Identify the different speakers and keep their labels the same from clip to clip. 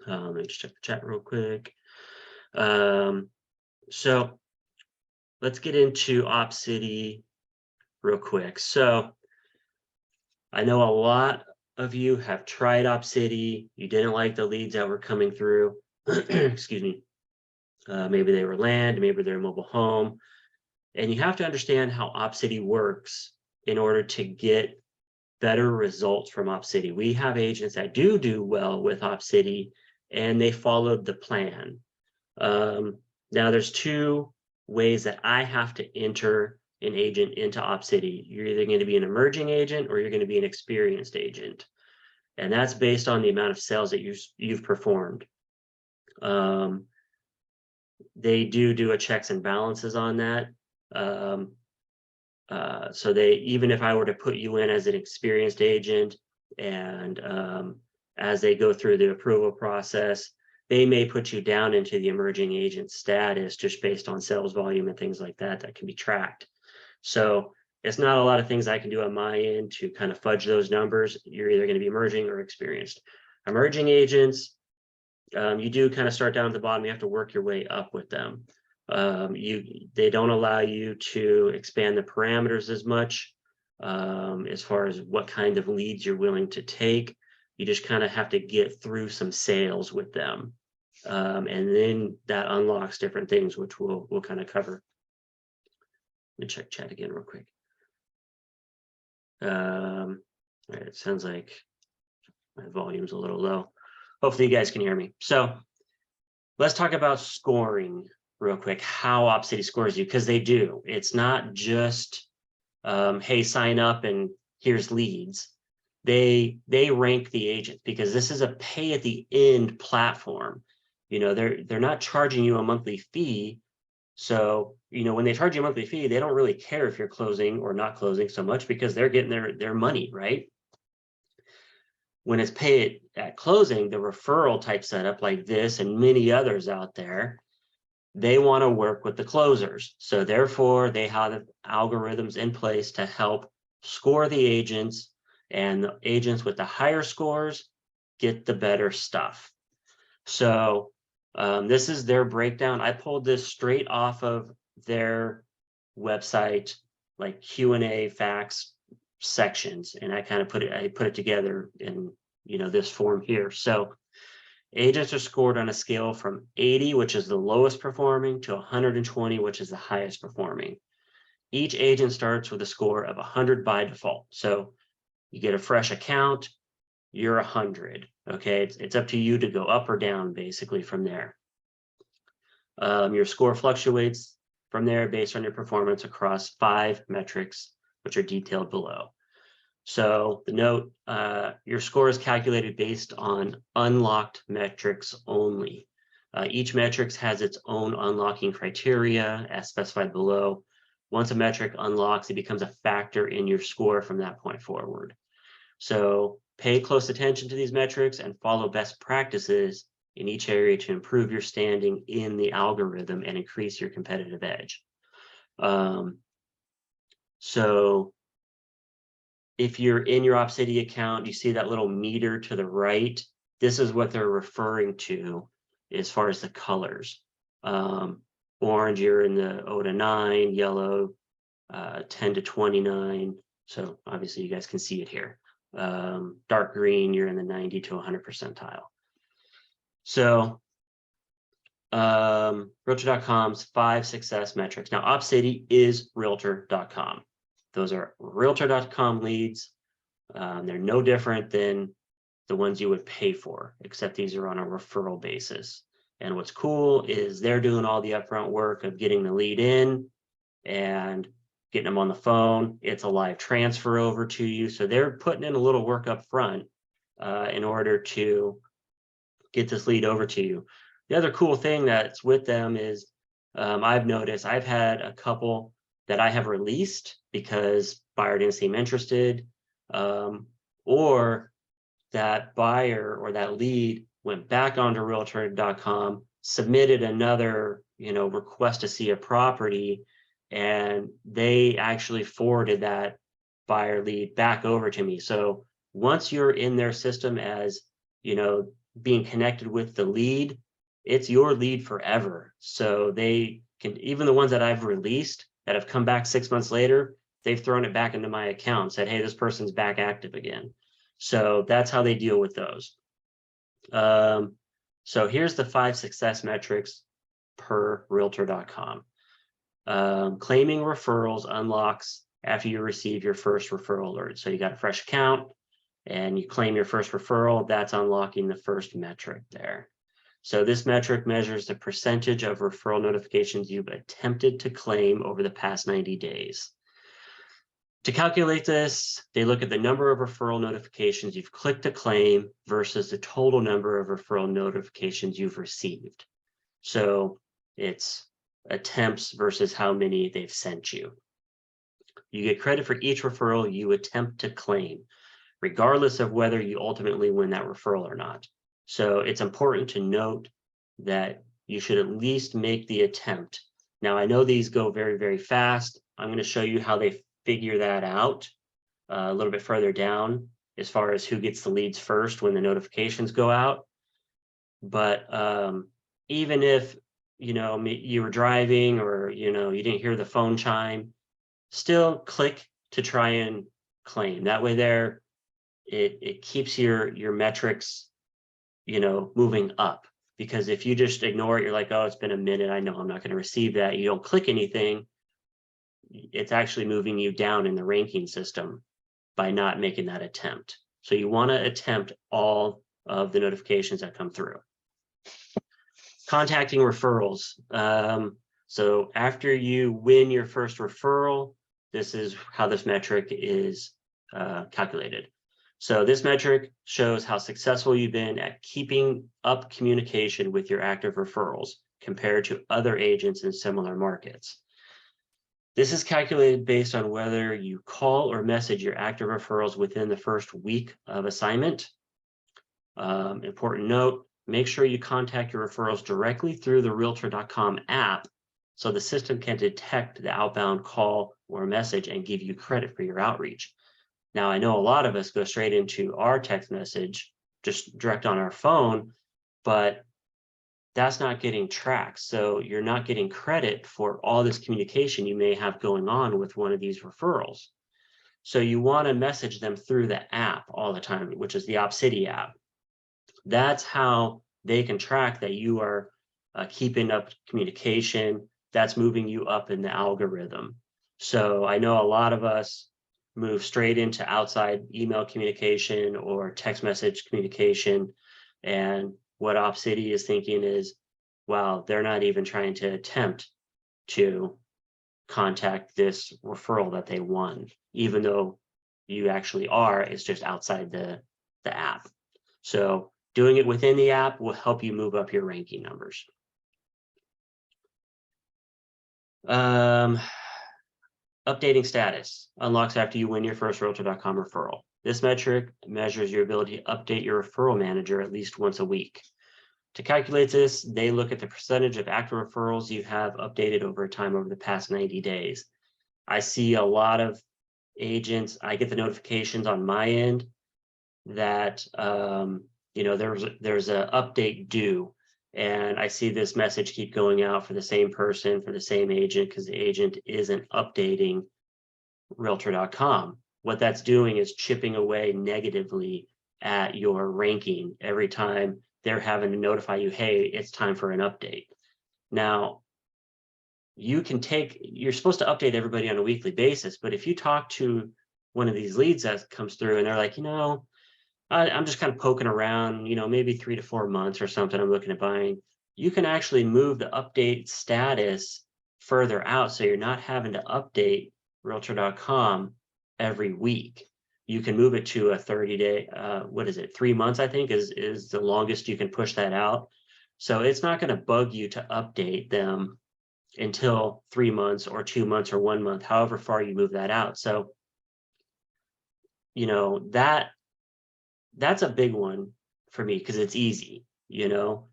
Speaker 1: Let me just check the chat real quick. So let's get into OpCity real quick. So I know a lot of you have tried OpCity. You didn't like the leads that were coming through. Excuse me. Maybe they were land, maybe they're mobile home. And you have to understand how OpCity works in order to get better results from OpCity. We have agents that do well with OpCity, and they followed the plan. Now there's two ways that I have to enter an agent into OpCity. You're either going to be an emerging agent or you're going to be an experienced agent. And that's based on the amount of sales that you've performed. They do a checks and balances on that. So even if I were to put you in as an experienced agent and as they go through the approval process, they may put you down into the emerging agent status just based on sales volume and things like that that can be tracked. So it's not a lot of things I can do on my end to kind of fudge those numbers. You're either going to be emerging or experienced. Emerging agents, you do kind of start down at the bottom. You have to work your way up with them. They don't allow you to expand the parameters as much as far as what kind of leads you're willing to take. You just kind of have to get through some sales with them. And then that unlocks different things, which we'll kind of cover. Let me check chat again real quick. All right, it sounds like my volume's a little low. Hopefully you guys can hear me. So let's talk about scoring real quick, how OpCity scores you, because they do. It's not just, hey, sign up and here's leads. They rank the agents because this is a pay at the end platform. You know, they're not charging you a monthly fee. So, you know, when they charge you a monthly fee, they don't really care if you're closing or not closing so much because they're getting their money, right? When it's paid at closing, the referral type setup like this and many others out there, they want to work with the closers. So therefore, they have algorithms in place to help score the agents, and the agents with the higher scores get the better stuff. So this is their breakdown. I pulled this straight off of their website, like Q&A facts sections, and I kind of put it together in, you know, this form here. So agents are scored on a scale from 80, which is the lowest performing, to 120, which is the highest performing. Each agent starts with a score of 100 by default. So you get a fresh account, you're 100. Okay, it's up to you to go up or down basically from there. Your score fluctuates from there based on your performance across 5 metrics, which are detailed below. So the note, your score is calculated based on unlocked metrics only. Each metric has its own unlocking criteria as specified below. Once a metric unlocks, it becomes a factor in your score from that point forward. So pay close attention to these metrics and follow best practices in each area to improve your standing in the algorithm and increase your competitive edge. So if you're in your OpCity account, you see that little meter to the right. This is what they're referring to as far as the colors. Orange, you're in the 0 to 9, yellow, 10 to 29. So obviously you guys can see it here. Dark green, you're in the 90 to 100 percentile. So Realtor.com's 5 success metrics. Now OpCity is Realtor.com. Those are Realtor.com leads. They're no different than the ones you would pay for, except these are on a referral basis. And what's cool is they're doing all the upfront work of getting the lead in and getting them on the phone. It's a live transfer over to you. So they're putting in a little work up front in order to get this lead over to you. The other cool thing that's with them is I've noticed I've had a couple that I have released because buyer didn't seem interested, or that buyer or that lead went back onto Realtor.com, submitted another, request to see a property, and they actually forwarded that buyer lead back over to me. So once you're in their system as, being connected with the lead, it's your lead forever. So they can, even the ones that I've released that have come back 6 months later, they've thrown it back into my account and said, hey, this person's back active again. So that's how they deal with those. So here's the 5 success metrics per realtor.com. Claiming referrals unlocks after you receive your first referral alert. So you got a fresh account and you claim your first referral, that's unlocking the first metric there. So this metric measures the percentage of referral notifications you've attempted to claim over the past 90 days. To calculate this, they look at the number of referral notifications you've clicked to claim versus the total number of referral notifications you've received. So it's attempts versus how many they've sent you. You get credit for each referral you attempt to claim, regardless of whether you ultimately win that referral or not. So it's important to note that you should at least make the attempt. Now, I know these go very, very fast. I'm going to show you how they figure that out a little bit further down as far as who gets the leads first when the notifications go out. But even if, you know, you were driving or, you know, you didn't hear the phone chime, still click to try and claim. That way there, it keeps your metrics, you know, moving up. Because if you just ignore it, you're like, oh, it's been a minute, I know I'm not going to receive that. You don't click anything, it's actually moving you down in the ranking system by not making that attempt. So you want to attempt all of the notifications that come through. Contacting referrals. So after you win your first referral, this is how this metric is calculated. So this metric shows how successful you've been at keeping up communication with your active referrals compared to other agents in similar markets. This is calculated based on whether you call or message your active referrals within the first week of assignment. Important note, make sure you contact your referrals directly through the Realtor.com app so the system can detect the outbound call or message and give you credit for your outreach. Now, I know a lot of us go straight into our text message, just direct on our phone, but that's not getting tracked. So you're not getting credit for all this communication you may have going on with one of these referrals. So you want to message them through the app all the time, which is the OpCity app. That's how they can track that you are keeping up communication. That's moving you up in the algorithm. So I know a lot of us move straight into outside email communication or text message communication. And what OpCity is thinking is, well, they're not even trying to attempt to contact this referral that they won, even though you actually are, it's just outside the app. So doing it within the app will help you move up your ranking numbers. Updating status unlocks after you win your first Realtor.com referral. This metric measures your ability to update your referral manager at least once a week. To calculate this, they look at the percentage of active referrals you have updated over time over the past 90 days. I see a lot of agents, I get the notifications on my end that you know, there's an update due, and I see this message keep going out for the same person, for the same agent, because the agent isn't updating Realtor.com. What that's doing is chipping away negatively at your ranking every time they're having to notify you, hey, it's time for an update. Now, you're supposed to update everybody on a weekly basis, but if you talk to one of these leads that comes through and they're like, you know, I'm just kind of poking around, you know, maybe 3 to 4 months or something, I'm looking at buying, you can actually move the update status further out. So you're not having to update Realtor.com every week. You can move it to a 30-day, 3 months, I think is the longest you can push that out. So it's not going to bug you to update them until 3 months or 2 months or 1 month, however far you move that out. So, you know, that's a big one for me because it's easy, you know.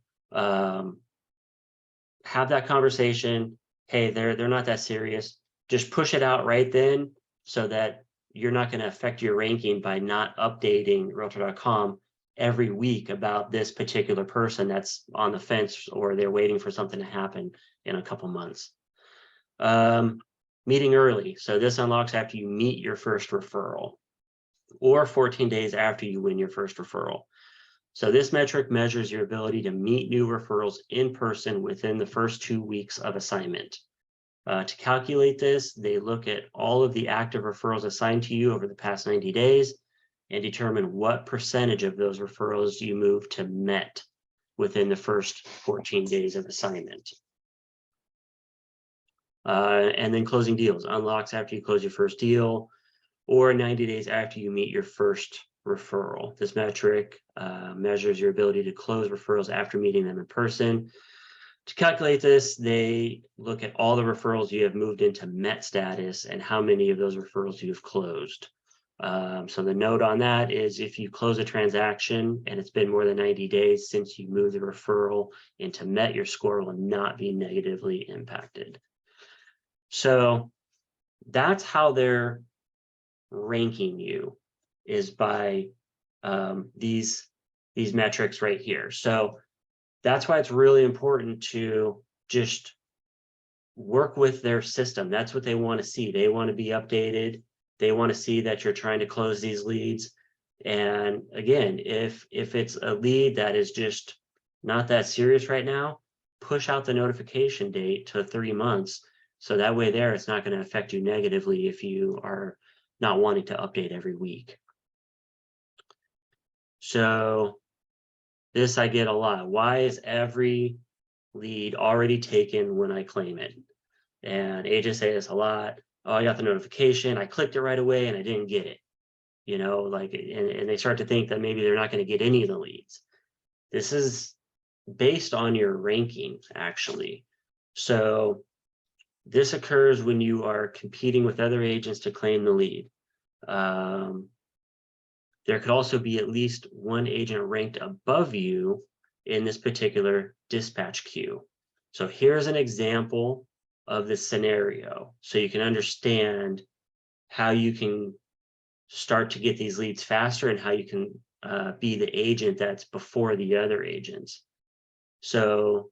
Speaker 1: Have that conversation. Hey, they're not that serious. Just push it out right then so that you're not going to affect your ranking by not updating Realtor.com. every week about this particular person that's on the fence, or they're waiting for something to happen in a couple months. Meeting early. So this unlocks after you meet your first referral, or 14 days after you win your first referral. So this metric measures your ability to meet new referrals in person within the first 2 weeks of assignment. To calculate this, they look at all of the active referrals assigned to you over the past 90 days and determine what percentage of those referrals you move to met within the first 14 days of assignment. And then closing deals unlocks after you close your first deal, or 90 days after you meet your first referral. This metric measures your ability to close referrals after meeting them in person. To calculate this, they look at all the referrals you have moved into met status and how many of those referrals you have closed. So the note on that is, if you close a transaction and it's been more than 90 days since you moved the referral into met, your score will not be negatively impacted. So that's how they're ranking you, is by these metrics right here. So that's why it's really important to just work with their system. That's what they want to see. They want to be updated. They want to see that you're trying to close these leads. And again, if it's a lead that is just not that serious right now, push out the notification date to 3 months. So that way there, it's not going to affect you negatively if you are not wanting to update every week. So this I get a lot. Why is every lead already taken when I claim it? And agents say this a lot. Oh, I got the notification, I clicked it right away and I didn't get it. You know, like, and they start to think that maybe they're not going to get any of the leads. This is based on your ranking, actually. So this occurs when you are competing with other agents to claim the lead. There could also be at least one agent ranked above you in this particular dispatch queue. So here's an example of this scenario, so you can understand how you can start to get these leads faster and how you can be the agent that's before the other agents. So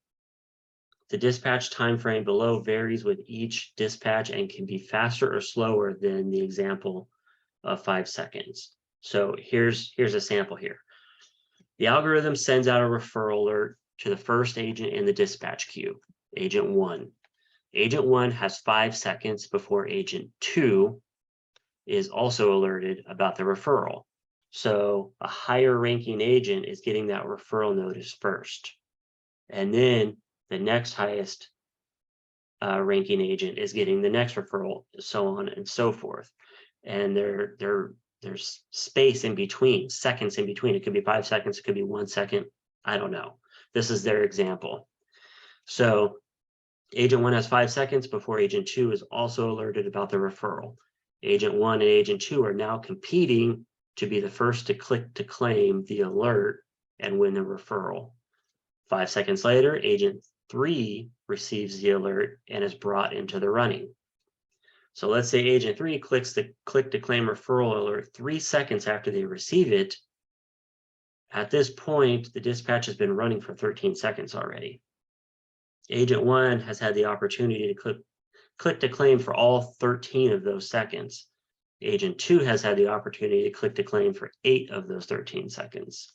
Speaker 1: the dispatch time frame below varies with each dispatch and can be faster or slower than the example of 5 seconds. So here's a sample here. The algorithm sends out a referral alert to the first agent in the dispatch queue, agent 1. Agent 1 has 5 seconds before agent 2 is also alerted about the referral. So a higher ranking agent is getting that referral notice first. And then the next highest ranking agent is getting the next referral, so on and so forth. And there's space in between, seconds in between. It could be 5 seconds, it could be 1 second. I don't know. This is their example. So agent 1 has 5 seconds before agent 2 is also alerted about the referral. Agent 1 and agent 2 are now competing to be the first to click to claim the alert and win the referral. 5 seconds later, agent 3 receives the alert and is brought into the running. So let's say agent 3 clicks the click to claim referral alert 3 seconds after they receive it. At this point, the dispatch has been running for 13 seconds already. Agent 1 has had the opportunity to click to claim for all 13 of those seconds. Agent 2 has had the opportunity to click to claim for 8 of those 13 seconds.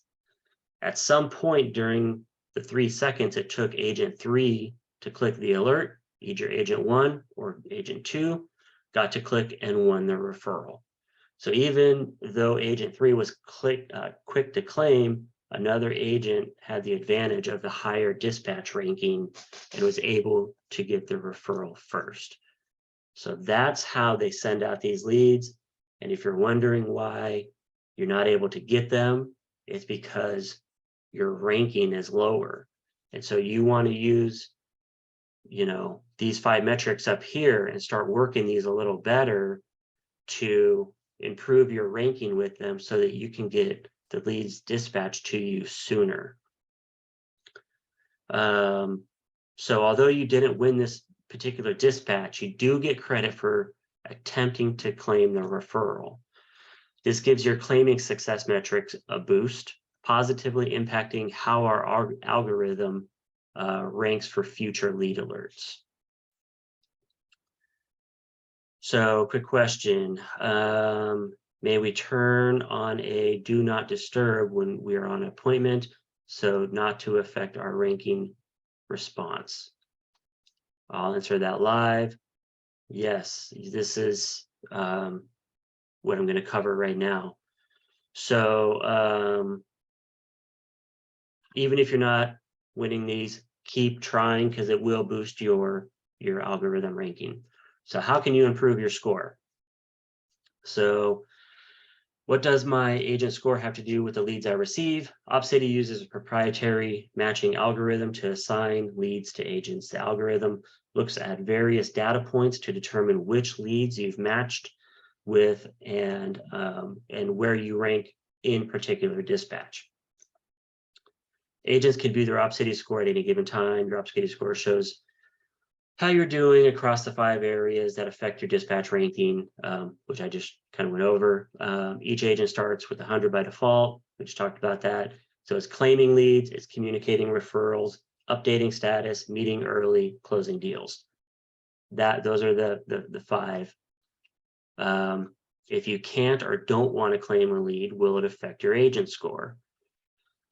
Speaker 1: At some point during the 3 seconds it took agent 3 to click the alert, either agent 1 or agent 2 got to click and won the referral. So even though agent 3 was quick to claim, another agent had the advantage of the higher dispatch ranking and was able to get the referral first. So that's how they send out these leads. And if you're wondering why you're not able to get them, it's because your ranking is lower. And so you want to use, you know, these 5 metrics up here and start working these a little better to improve your ranking with them so that you can get the leads dispatched to you sooner. So although you didn't win this particular dispatch, you do get credit for attempting to claim the referral. This gives your claiming success metrics a boost. positively impacting how our algorithm ranks for future lead alerts. So quick question, may we turn on a do not disturb when we are on appointment so not to affect our ranking response? I'll answer that live. Yes, this is what I'm going to cover right now. So even if you're not winning these, keep trying because it will boost your algorithm ranking. So how can you improve your score? So what does my agent score have to do with the leads I receive? OpCity uses a proprietary matching algorithm to assign leads to agents. The algorithm looks at various data points to determine which leads you've matched with and where you rank in particular dispatch. Agents can view their OpCity score at any given time. Your OpCity score shows how you're doing across the 5 areas that affect your dispatch ranking, which I just kind of went over. Each agent starts with 100 by default. We just talked about that. So it's claiming leads, it's communicating referrals, updating status, meeting early, closing deals. Those are the 5. If you can't or don't want to claim a lead, will it affect your agent score?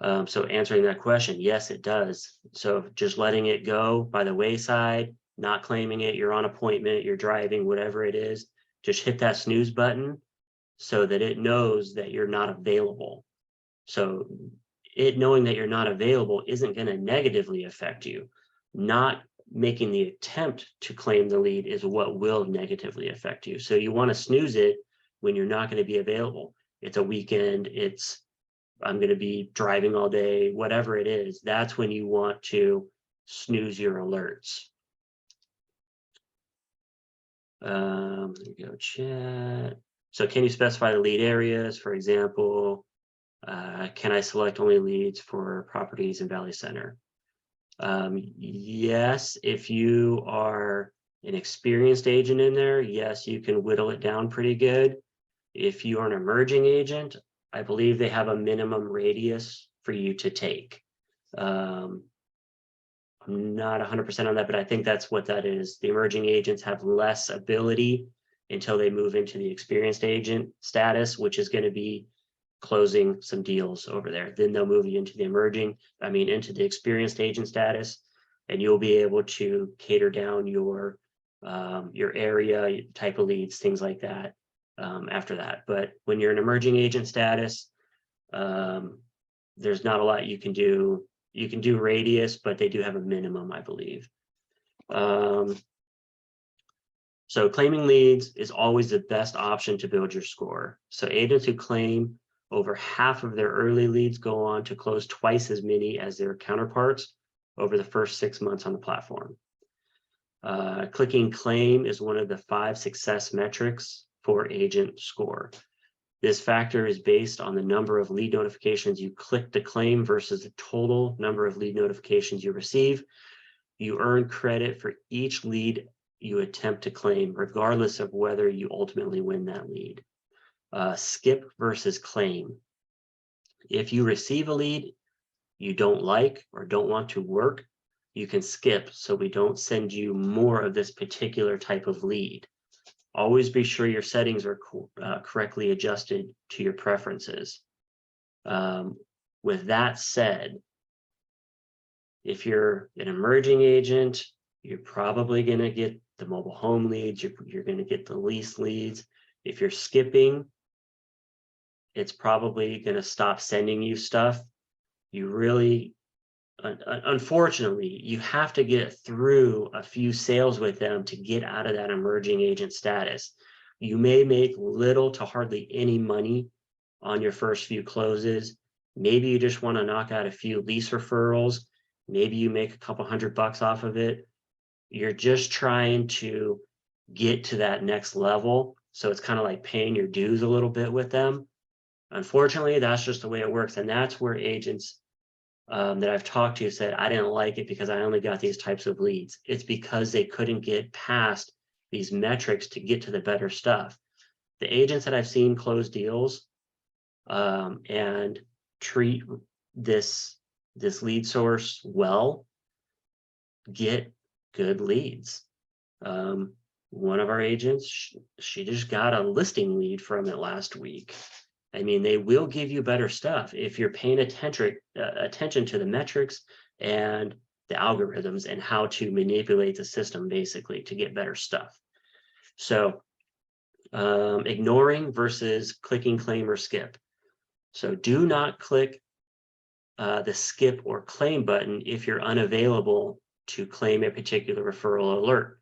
Speaker 1: So answering that question, yes, it does. So just letting it go by the wayside, not claiming it, you're on appointment, you're driving, whatever it is, just hit that snooze button so that it knows that you're not available. So it knowing that you're not available isn't going to negatively affect you. Not making the attempt to claim the lead is what will negatively affect you. So you want to snooze it when you're not going to be available. It's a weekend, I'm going to be driving all day, whatever it is, that's when you want to snooze your alerts. There you go, chat. So can you specify the lead areas? For example, can I select only leads for properties in Valley Center? Yes, if you are an experienced agent in there, yes, you can whittle it down pretty good. If you are an emerging agent, I believe they have a minimum radius for you to take. I'm not 100% on that, but I think that's what that is. The emerging agents have less ability until they move into the experienced agent status, which is going to be closing some deals over there. Then they'll move you into the experienced agent status, and you'll be able to cater down your area, type of leads, things like that after that. But when you're an emerging agent status, there's not a lot you can do. You can do radius, but they do have a minimum, I believe. So claiming leads is always the best option to build your score. So agents who claim over half of their early leads go on to close twice as many as their counterparts over the first 6 months on the platform. Clicking claim is one of the 5 success metrics for agent score. This factor is based on the number of lead notifications you click to claim versus the total number of lead notifications you receive. You earn credit for each lead you attempt to claim, regardless of whether you ultimately win that lead. Skip versus claim. If you receive a lead you don't like or don't want to work, you can skip so we don't send you more of this particular type of lead. Always be sure your settings are correctly adjusted to your preferences. With that said, if you're an emerging agent, you're probably going to get the mobile home leads, you're going to get the lease leads. If you're skipping, it's probably going to stop sending you stuff. You really, unfortunately, you have to get through a few sales with them to get out of that emerging agent status. You may make little to hardly any money on your first few closes. Maybe you just want to knock out a few lease referrals. Maybe you make a couple $100 off of it. You're just trying to get to that next level. So it's kind of like paying your dues a little bit with them. Unfortunately, that's just the way it works. And that's where agents that I've talked to said, I didn't like it because I only got these types of leads. It's because they couldn't get past these metrics to get to the better stuff. The agents that I've seen close deals and treat this lead source well, get good leads. One of our agents, she just got a listing lead from it last week. I mean, they will give you better stuff if you're paying attention to the metrics and the algorithms and how to manipulate the system basically to get better stuff. So ignoring versus clicking claim or skip. So do not click the skip or claim button if you're unavailable to claim a particular referral alert.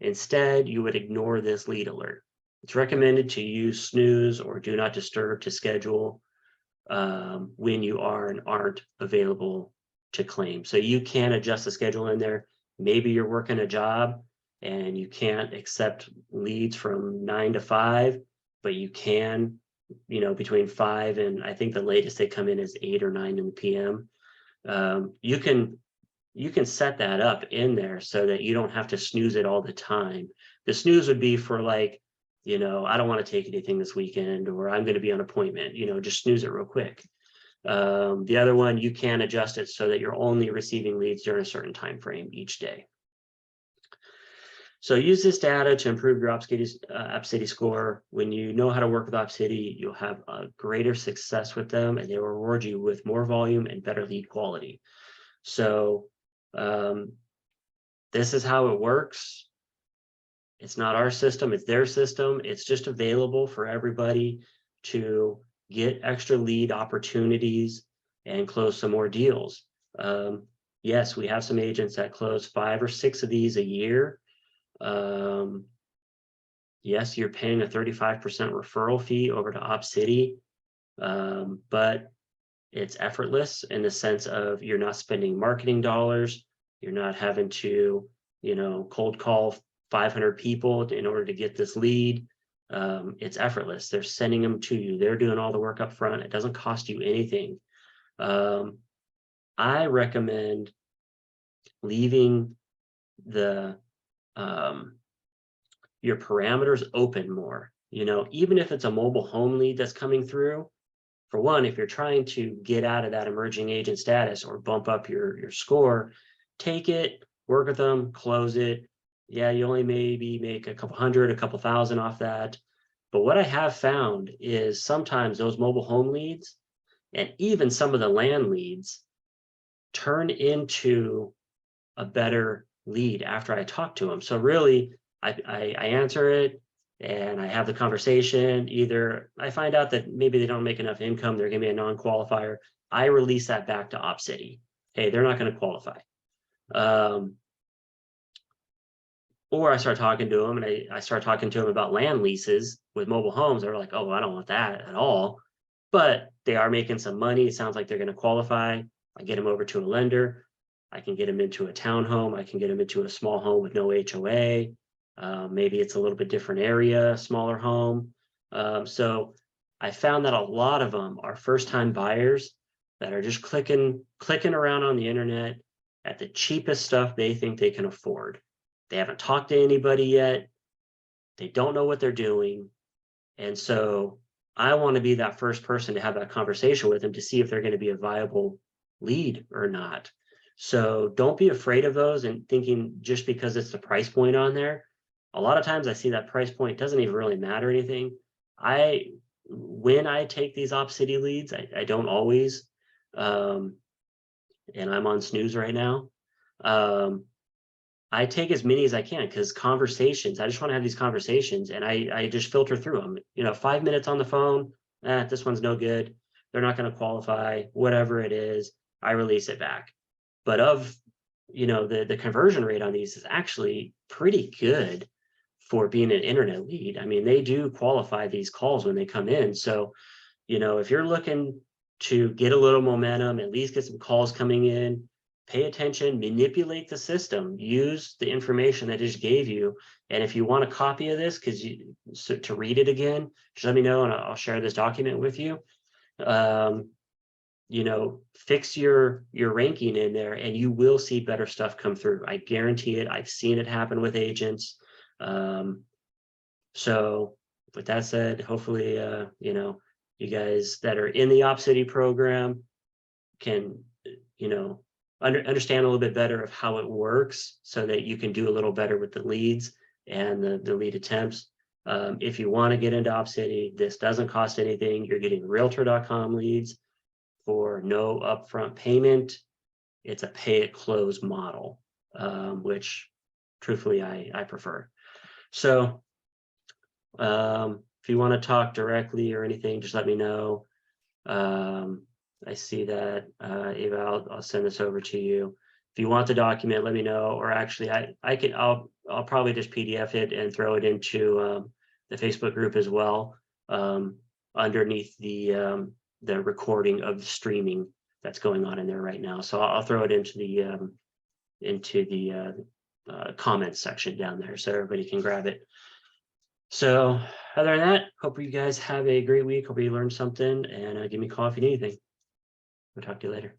Speaker 1: Instead, you would ignore this lead alert. It's recommended to use snooze or do not disturb to schedule when you are and aren't available to claim. So you can adjust the schedule in there. Maybe you're working a job and you can't accept leads from 9 to 5, but you can, between 5 and I think the latest they come in is 8 or 9 in the PM. You can set that up in there so that you don't have to snooze it all the time. The snooze would be for like, I don't want to take anything this weekend, or I'm going to be on appointment, just snooze it real quick. The other one, you can adjust it so that you're only receiving leads during a certain time frame each day. So use this data to improve your OpCity score. When you know how to work with OpCity, you'll have a greater success with them, and they will reward you with more volume and better lead quality. So this is how it works. It's not our system, it's their system. It's just available for everybody to get extra lead opportunities and close some more deals. Yes, we have some agents that close 5 or 6 of these a year. Yes, you're paying a 35% referral fee over to OpCity, but it's effortless in the sense of you're not spending marketing dollars. You're not having to, cold call 500 people in order to get this lead. It's effortless. They're sending them to you. They're doing all the work up front. It doesn't cost you anything. I recommend leaving the your parameters open more. Even if it's a mobile home lead that's coming through, for one, if you're trying to get out of that emerging agent status or bump up your score, take it, work with them, close it. Yeah, you only maybe make a couple hundred, a couple thousand off that. But what I have found is sometimes those mobile home leads and even some of the land leads turn into a better lead after I talk to them. So really, I answer it and I have the conversation. Either I find out that maybe they don't make enough income, they're gonna be a non-qualifier. I release that back to OpCity. Hey, they're not gonna qualify. Or I start talking to them and I start talking to them about land leases with mobile homes. They're like, oh, I don't want that at all. But they are making some money. It sounds like they're going to qualify. I get them over to a lender. I can get them into a townhome. I can get them into a small home with no HOA. Maybe it's a little bit different area, smaller home. So I found that a lot of them are first-time buyers that are just clicking around on the internet at the cheapest stuff they think they can afford. They haven't talked to anybody yet. They don't know what they're doing. And so I want to be that first person to have that conversation with them to see if they're going to be a viable lead or not. So don't be afraid of those and thinking just because it's the price point on there. A lot of times I see that price point doesn't even really matter anything. When I take these OpCity leads, I don't always, and I'm on snooze right now. I take as many as I can because conversations, I just want to have these conversations and I just filter through them. 5 minutes on the phone, this one's no good. They're not going to qualify, whatever it is, I release it back. But the conversion rate on these is actually pretty good for being an internet lead. I mean, they do qualify these calls when they come in. So, if you're looking to get a little momentum, at least get some calls coming in, pay attention, manipulate the system, use the information that I just gave you. And if you want a copy of this, to read it again, just let me know and I'll share this document with you. Fix your ranking in there and you will see better stuff come through. I guarantee it. I've seen it happen with agents. So with that said, hopefully, you guys that are in the OpCity program can, you know, understand a little bit better of how it works so that you can do a little better with the leads and the lead attempts. If you want to get into OpCity, this doesn't cost anything. You're getting realtor.com leads for no upfront payment. It's a pay at close model, which truthfully I prefer. So if you want to talk directly or anything, just let me know. I see that, Ava, I'll send this over to you. If you want the document, let me know, or actually I'll probably just PDF it and throw it into the Facebook group as well, underneath the recording of the streaming that's going on in there right now. So I'll throw it into the comments section down there so everybody can grab it. So other than that, hope you guys have a great week. Hope you learned something, and give me a call if you need anything. We'll talk to you later.